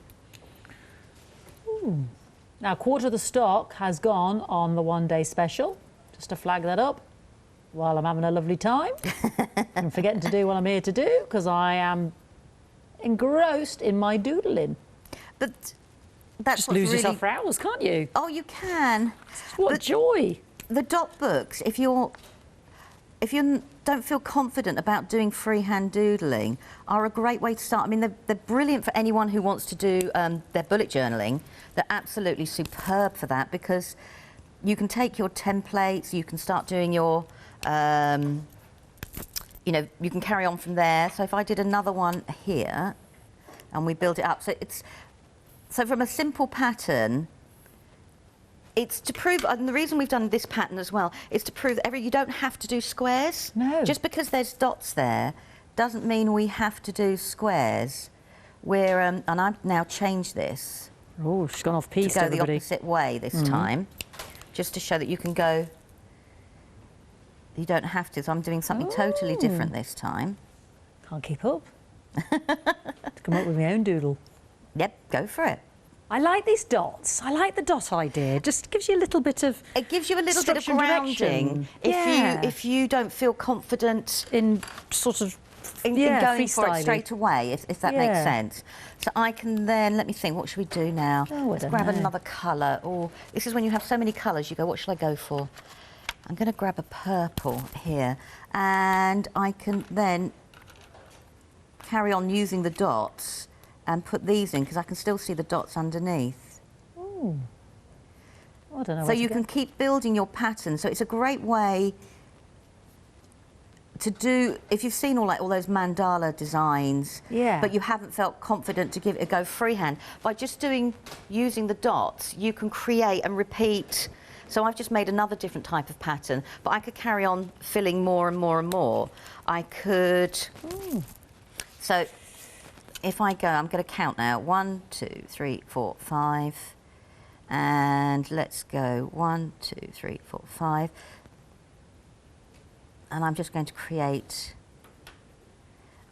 Now, a quarter of the stock has gone on the One Day Special, just to flag that up, while I'm having a lovely time and forgetting to do what I'm here to do, because I am engrossed in my doodling. But that's Just what's lose really... yourself for hours, can't you? Oh, you can. What But joy. the dot books, if you don't feel confident about doing freehand doodling, are a great way to start. I mean, they're brilliant for anyone who wants to do their bullet journaling. They're absolutely superb for that, because you can take your templates, you can start doing your, you know, you can carry on from there. So if I did another one here, and we build it up, so from a simple pattern, it's to prove, and the reason we've done this pattern as well, is to prove that you don't have to do squares. No. Just because there's dots there doesn't mean we have to do squares. And I've now changed this Oh, she's gone off to piste, go the everybody. opposite way this time, just to show that you can go, you don't have to. So I'm doing something totally different this time. Can't keep up. To come up with my own doodle. Yep, go for it. I like these dots. I like the dot idea. Just gives you a little bit of It gives you a little bit of structure and grounding direction. if Yeah. if you don't feel confident in sort of in going for it straight away, if that makes Yeah. sense. So I can then, let me think, what should we do now? Oh, I Let's don't grab know. another colour. Or this is when you have so many colours, you go, what should I go for? I'm going to grab a purple here, and I can then carry on using the dots and put these in, because I can still see the dots underneath. Ooh. I don't know. So where to you go. can keep building your pattern. So it's a great way to do, if you've seen all those mandala designs, Yeah. but you haven't felt confident to give it a go freehand, by just using the dots, you can create and repeat. So I've just made another different type of pattern, but I could carry on filling more and more and more. I could, so if I go, I'm going to count now, 1, 2, 3, 4, 5, and let's go 1, 2, 3, 4, 5. And I'm just going to create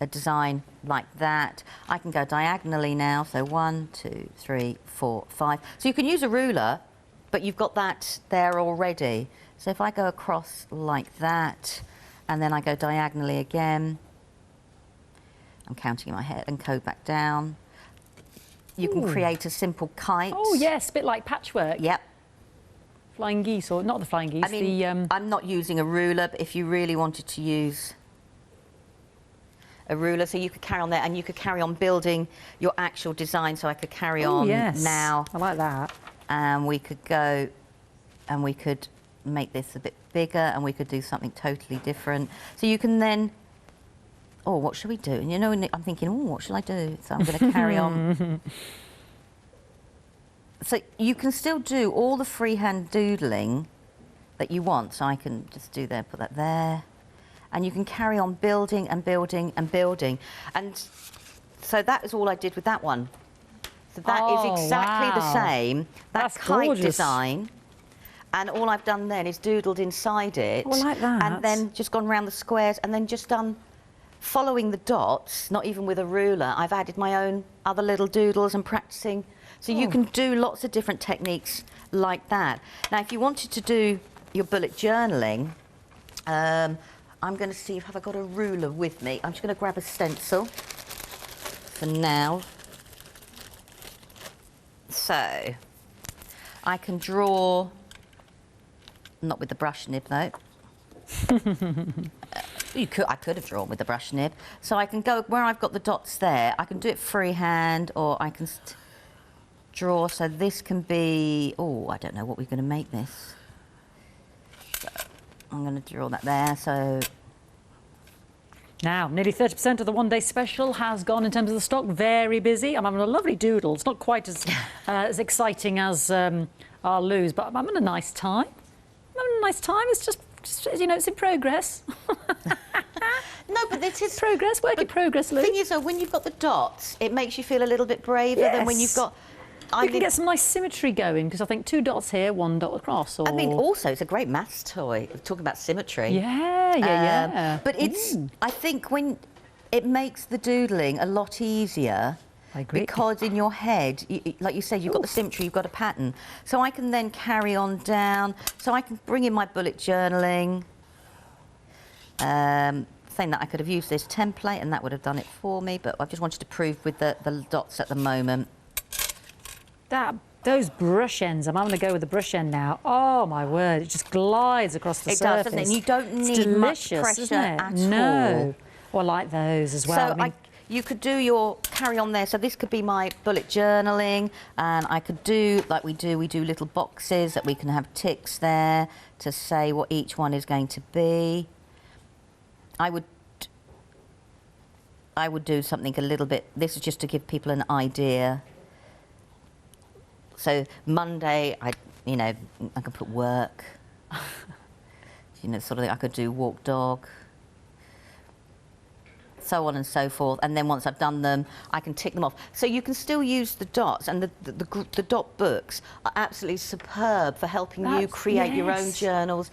a design like that. I can go diagonally now, so 1, 2, 3, 4, 5. So you can use a ruler, but you've got that there already. So if I go across like that, and then I go diagonally again, I'm counting in my head, and go back down. You can create a simple kite. Oh yes, a bit like patchwork. Yep. Flying geese, or not the flying geese. I mean, I'm not using a ruler, but if you really wanted to use a ruler, so you could carry on there, and you could carry on building your actual design. So I could carry on now. I like that. And we could go, and we could make this a bit bigger, and we could do something totally different. So you can then, oh, what should we do? And you know, I'm thinking, oh, what should I do? So I'm going to carry on. So you can still do all the freehand doodling that you want. So I can just do there, put that there. And you can carry on building and building and building. And so that is all I did with that one. So that is exactly the same. That's kite gorgeous. design. And all I've done then is doodled inside it. Oh, I like that. And then just gone around the squares and then just done following the dots, not even with a ruler. I've added my own other little doodles and practicing. So you can do lots of different techniques like that. Now, if you wanted to do your bullet journaling, I'm going to see if I've got a ruler with me. I'm just going to grab a stencil for now. So I can draw, not with the brush nib though. I could have drawn with the brush nib. So I can go where I've got the dots there. I can do it freehand, or I can draw. So this can be, oh, I don't know what we're going to make this. So I'm going to draw that there. So now, nearly 30% of the one-day special has gone in terms of the stock. Very busy. I'm having a lovely doodle. It's not quite as exciting as our Lou's, but I'm having a nice time. I'm having a nice time. It's just you know, it's in progress. no, but this is progress, work in progress, Lou. The thing is, though, when you've got the dots, it makes you feel a little bit braver than when you've got. You can get some nice symmetry going, because I think 2 dots here, 1 dot across. Or... I mean, also, it's a great maths toy. Talking about symmetry. Yeah. But it's, I think, when it makes the doodling a lot easier. I agree. Because in your head, like you said, you've got the symmetry, you've got a pattern. So I can then carry on down. So I can bring in my bullet journaling. Saying that I could have used this template and that would have done it for me, but I just wanted to prove with the dots at the moment. Those brush ends, I'm having to go with the brush end now. Oh my word, it just glides across the surface. It does, doesn't it? And you don't need much pressure at all. No. Oh, I like those as well. So you could do your carry on there. So this could be my bullet journaling, and I could do like we do little boxes that we can have ticks there to say what each one is going to be. I would do something a little bit. This is just to give people an idea. So Monday, I could put work. Sort of thing. I could do walk dog. So on and so forth, and then once I've done them, I can tick them off. So you can still use the dots, and the dot books are absolutely superb for helping you create your own journals,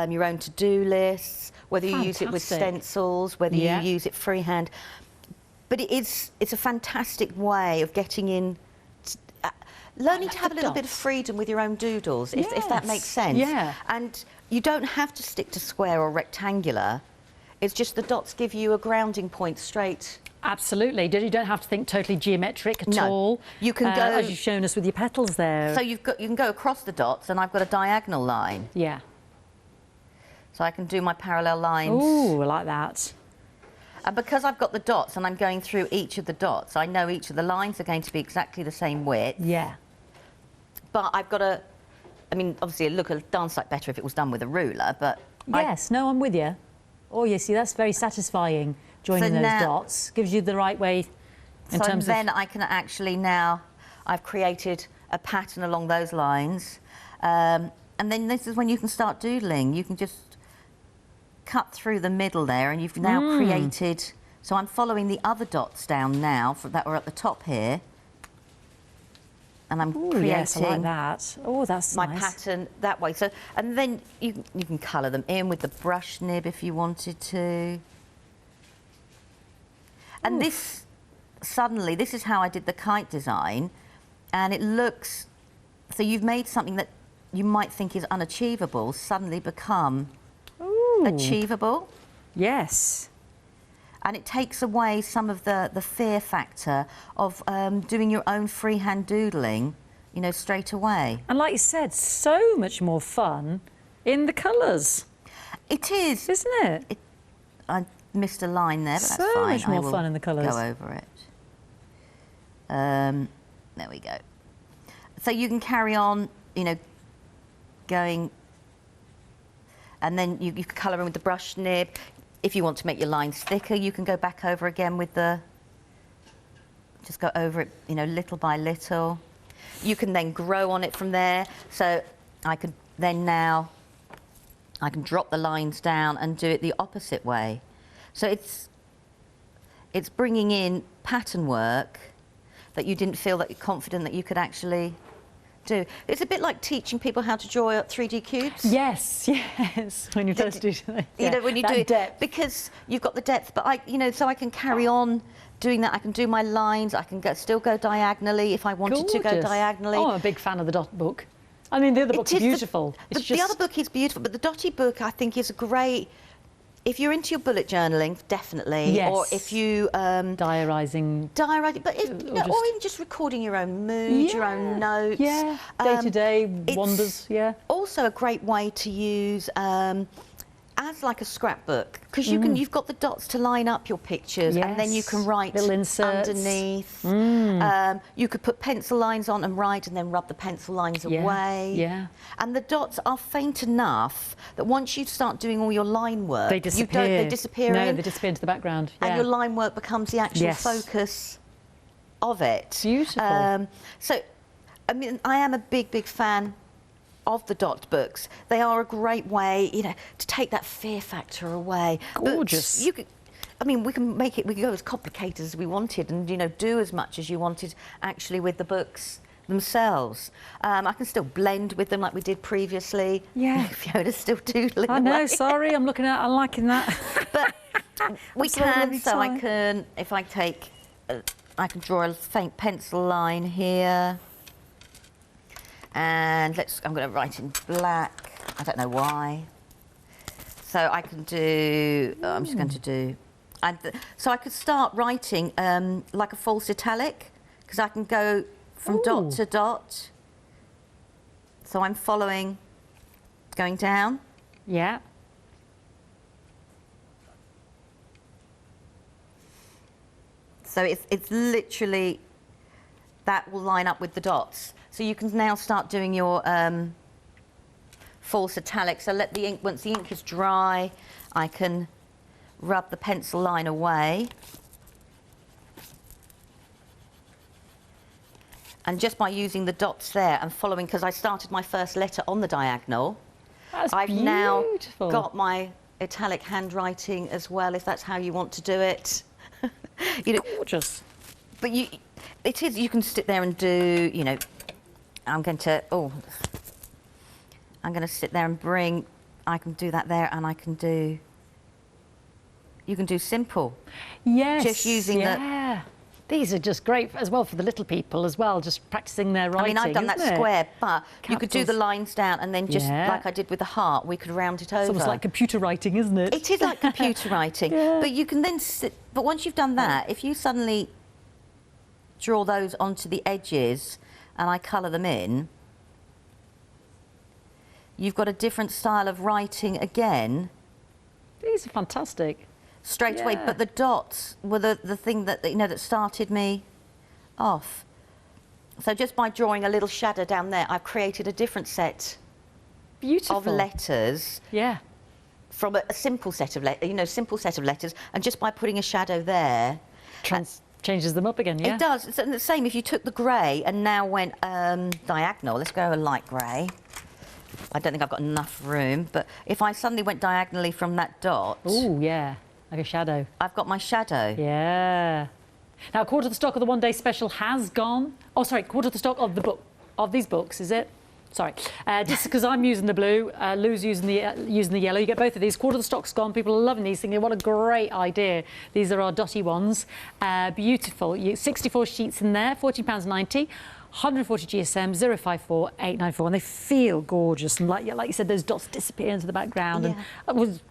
your own to-do lists, whether you use it with stencils, whether you use it freehand. But it's a fantastic way of getting in, learning to have a little bit of freedom with your own doodles, if that makes sense. Yeah. And you don't have to stick to square or rectangular. It's just the dots give you a grounding point straight. Absolutely. You don't have to think totally geometric at all. You can go, as you've shown us with your petals there. So you can go across the dots, and I've got a diagonal line. Yeah. So I can do my parallel lines. Ooh, I like that. And because I've got the dots and I'm going through each of the dots, I know each of the lines are going to be exactly the same width. Yeah. But I've got I mean, obviously it'd look a darn sight better if it was done with a ruler, but... Yes, no, I'm with you. Oh, you see, that's very satisfying, joining those dots. Gives you the right way in terms of... So then I can actually now, I've created a pattern along those lines. And then this is when you can start doodling. You can just cut through the middle there, and you've now created... So I'm following the other dots down now that were at the top here. and I'm Ooh, creating yes, I like that. Oh, that's my nice. pattern that way. So, and then you can colour them in with the brush nib if you wanted to. And this, suddenly, this is how I did the kite design, and it looks, so you've made something that you might think is unachievable suddenly become achievable. Yes. And it takes away some of the fear factor of doing your own freehand doodling, you know, straight away. And like you said, so much more fun in the colours. It is. Isn't it? I missed a line there, but that's So fine. much more I will fun in the colours. Go over it. There we go. So you can carry on, you know, going, and then you can colour in with the brush nib. If you want to make your lines thicker, you can go back over again with the, just go over it, you know, little by little. You can then grow on it from there. So I could then now, I can drop the lines down and do it the opposite way. So it's bringing in pattern work that you didn't feel that you're confident that you could actually do. It's a bit like teaching people how to draw 3D cubes. Yes, yes. When you first do it. You know, when you do it, depth. because you've got the depth, but you know, so I can carry on doing that. I can do my lines, I can still go diagonally if I wanted to go diagonally. Oh, I'm a big fan of the dot book. I mean, the other book's beautiful. The other book is beautiful, but the dotty book, I think, is a great, if you're into your bullet journaling, definitely. Yes. Or if you... diarising. but if, you know, or even just recording your own mood, your own notes. Yeah, day-to-day wonders, yeah. Also a great way to use as like a scrapbook, because you've got the dots to line up your pictures, and then you can write little inserts underneath. You could put pencil lines on and write, and then rub the pencil lines away. Yeah. And the dots are faint enough that once you start doing all your line work, They disappear. they disappear No, in. they disappear into the background. And Yeah. your line work becomes the actual focus of it. Beautiful. So, I mean, I am a big fan of the dot books. They are a great way, you know, to take that fear factor away. Gorgeous. But you could, I mean, we can make it, we can go as complicated as we wanted and, you know, do as much as you wanted actually with the books themselves. I can still blend with them like we did previously. Yeah. Fiona's still doodling I know, away. sorry, I'm liking that. But we That's a lovely can, so I time. can, if I take, I can draw a faint pencil line here. And I'm going to write in black. I don't know why. So I can do, I'm just going to do, so I could start writing like a false italic, because I can go from dot to dot. So I'm following, going down. Yeah. So it's literally, that will line up with the dots. So you can now start doing your false italic. So let the ink, once the ink is dry, I can rub the pencil line away. And just by using the dots there and following, because I started my first letter on the diagonal, That's I've now beautiful. got my italic handwriting as well, if that's how you want to do it. You know, Gorgeous. but it is, you can sit there and do, you know, I'm going to sit there and bring, I can do that there, and I can do, you can do simple. Yes. Just using the... These are just great as well for the little people as well, just practising their writing. I mean, I've done that isn't it? square, but you could do the Capitals. lines down and then just, like I did with the heart, we could round it over. It's almost like computer writing, isn't it? It is like computer writing, but you can then sit, but once you've done that, if you suddenly draw those onto the edges and I colour them in, you've got a different style of writing again. These are fantastic. Straight away, but the dots were the thing that, you know, that started me off. So just by drawing a little shadow down there, I've created a different set of letters. Yeah. From a simple set of letters, you know, simple set of letters, and just by putting a shadow there, Changes them up again, yeah? it does. It's the same if you took the grey and now went diagonal. Let's go a light grey. I don't think I've got enough room, but if I suddenly went diagonally from that dot... Oh, yeah, like a shadow. I've got my shadow. Yeah. Now, a quarter of the stock of the One Day Special has gone. Oh, sorry, quarter of the stock of the book, of these books, is it? Sorry, just because I'm using the blue, Lou's using the yellow. You get both of these. Quarter of the stock's gone. People are loving these, thinking, what a great idea. These are our dotty ones. Beautiful. 64 sheets in there, £14.90. 140 GSM 054894, and they feel gorgeous. And like you said, those dots disappear into the background, and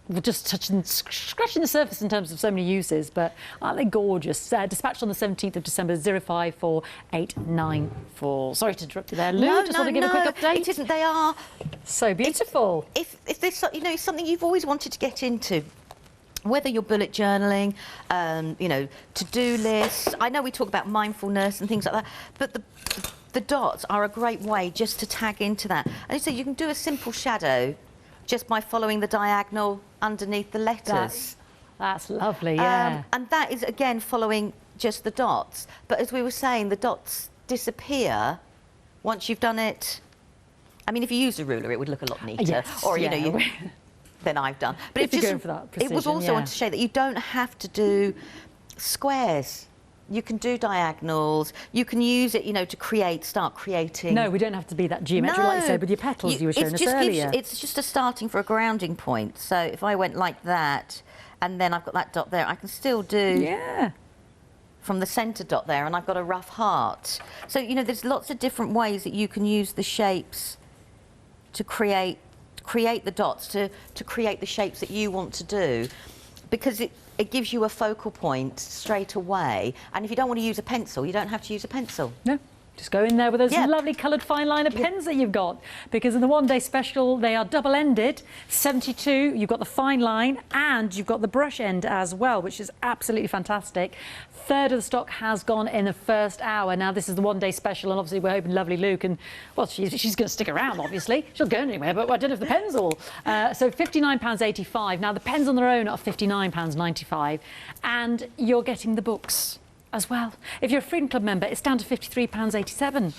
we're just scratching the surface in terms of so many uses. But aren't they gorgeous? Dispatched on the 17th of December 054894. Sorry to interrupt you there, Lou. Want to give a quick update. It isn't. They are so beautiful. If there's something you've always wanted to get into. Whether you're bullet journaling, to-do lists. I know we talk about mindfulness and things like that, but the dots are a great way just to tag into that. And so you can do a simple shadow just by following the diagonal underneath the letters. That's lovely, yeah. And that is, again, following just the dots. But as we were saying, the dots disappear once you've done it. I mean, if you used a ruler, it would look a lot neater. Yes, or, than I've done. But it was also to show that you don't have to do squares. You can do diagonals. You can use it, to start creating. No, we don't have to be that geometric, like you said, with your petals you were showing us earlier. It's just a starting for a grounding point. So if I went like that, and then I've got that dot there, I can still do from the centre dot there, and I've got a rough heart. So, there's lots of different ways that you can use the shapes to create the dots, to create the shapes that you want to do, because it gives you a focal point straight away. And if you don't want to use a pencil, you don't have to use a pencil. No. Just go in there with those lovely coloured fine liner pens that you've got, because in the One Day Special they are double-ended, 72. You've got the fine line and you've got the brush end as well, which is absolutely fantastic. Third of the stock has gone in the first hour. Now this is the One Day Special, and obviously we're hoping lovely Lou can, well, she's going to stick around. Obviously she'll go anywhere, but I don't know if the pens all. So £59.85. Now the pens on their own are £59.95, and you're getting the books as well. If you're a Freedom Club member, it's down to £53.87.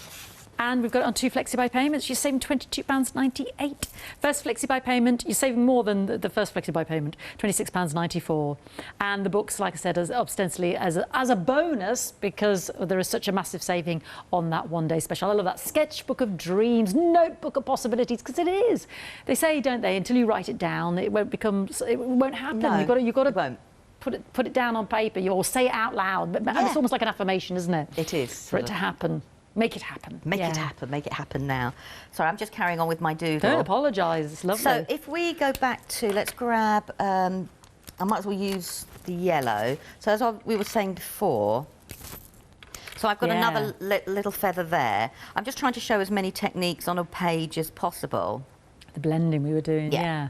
And we've got it on 2 flexi-buy payments. You're saving £22.98. First flexi-buy payment, you're saving more than the first flexi-buy payment, £26.94. And the books, like I said, as ostensibly as a bonus, because there is such a massive saving on that One Day Special. I love that sketchbook of dreams, notebook of possibilities, because it is. They say, don't they, until you write it down, it won't happen. No, you've got to won't. Put it down on paper, or say it out loud. But it's almost like an affirmation, isn't it? It is. For it to happen. Make it happen. Make it happen. Make it happen now. Sorry, I'm just carrying on with my doodle. Don't apologise. It's lovely. So if we go back to, let's grab, I might as well use the yellow. So as we were saying before, so I've got another little feather there. I'm just trying to show as many techniques on a page as possible. The blending we were doing, yeah.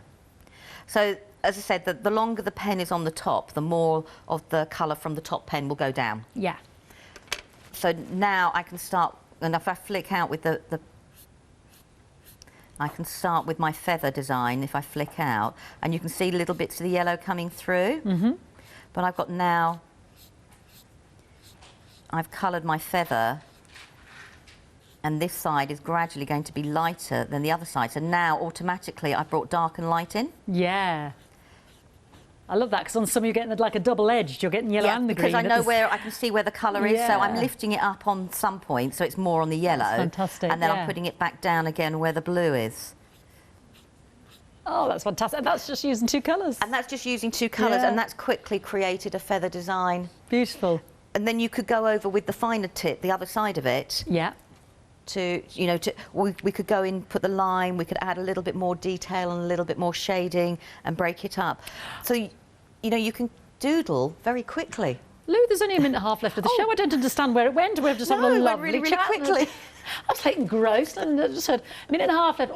So, as I said, the longer the pen is on the top, the more of the colour from the top pen will go down. Yeah. So now I can start, and if I flick out with I can start with my feather design if I flick out, and you can see little bits of the yellow coming through. But I've got now, I've coloured my feather, and this side is gradually going to be lighter than the other side. So now automatically I've brought dark and light in. Yeah. I love that, because on some you're getting like a double-edged, you're getting yellow and the green. Because I know I can see where the colour is, so I'm lifting it up on some point, so it's more on the yellow. That's fantastic. And then I'm putting it back down again where the blue is. Oh, that's fantastic. And that's just using 2 colours. And that's just using 2 colours, and that's quickly created a feather design. Beautiful. And then you could go over with the finer tip, the other side of it. Yeah. We could go in, put the line, we could add a little bit more detail and a little bit more shading and break it up. So, you can doodle very quickly. Lou, there's only a minute and a half left of the show. I don't understand where it went. We're just having a lovely really chat. quickly. I was like engrossed, and I just heard a minute and a half left.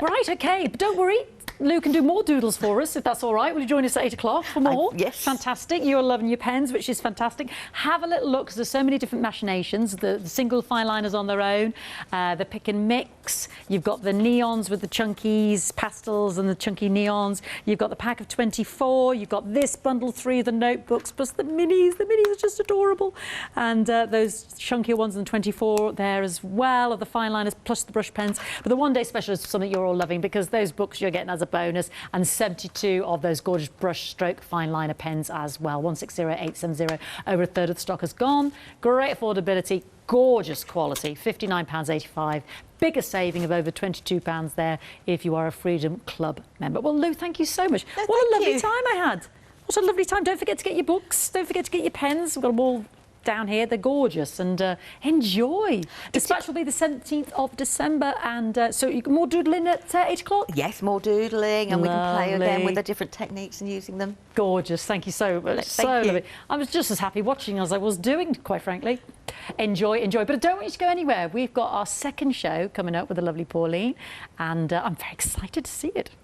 Right, OK, but don't worry. Lou can do more doodles for us, if that's all right. Will you join us at 8 o'clock for more? Yes. Fantastic. You're loving your pens, which is fantastic. Have a little look, because there's so many different machinations. The single fine liners on their own, the pick and mix. You've got the neons with the chunkies, pastels and the chunky neons. You've got the pack of 24. You've got this bundle 3 of the notebooks, plus the minis. The minis are just adorable. And those chunkier ones in the 24 there as well, of the fine liners, plus the brush pens. But the One Day Special is something you're all loving, because those books you're getting as a bonus, and 72 of those gorgeous brush stroke fine liner pens as well. 160870. Over a third of the stock has gone. Great affordability, gorgeous quality, £59.85. Biggest saving of over £22 there if you are a Freedom Club member. Well, Lou, thank you so much. No, what a thank lovely you. time I had. What a lovely time. Don't forget to get your books. Don't forget to get your pens. We've got them all down here. They're gorgeous. And enjoy. Dispatch will be the 17th of December. And so you can more doodling at 8 o'clock? Yes, more doodling, and we can play again Lovely. with the different techniques and using them. Gorgeous. Thank you so much. So Thank you. lovely. I was just as happy watching as I was doing, quite frankly. Enjoy, enjoy. But I don't want you to go anywhere. We've got our second show coming up with the lovely Pauline. And I'm very excited to see it.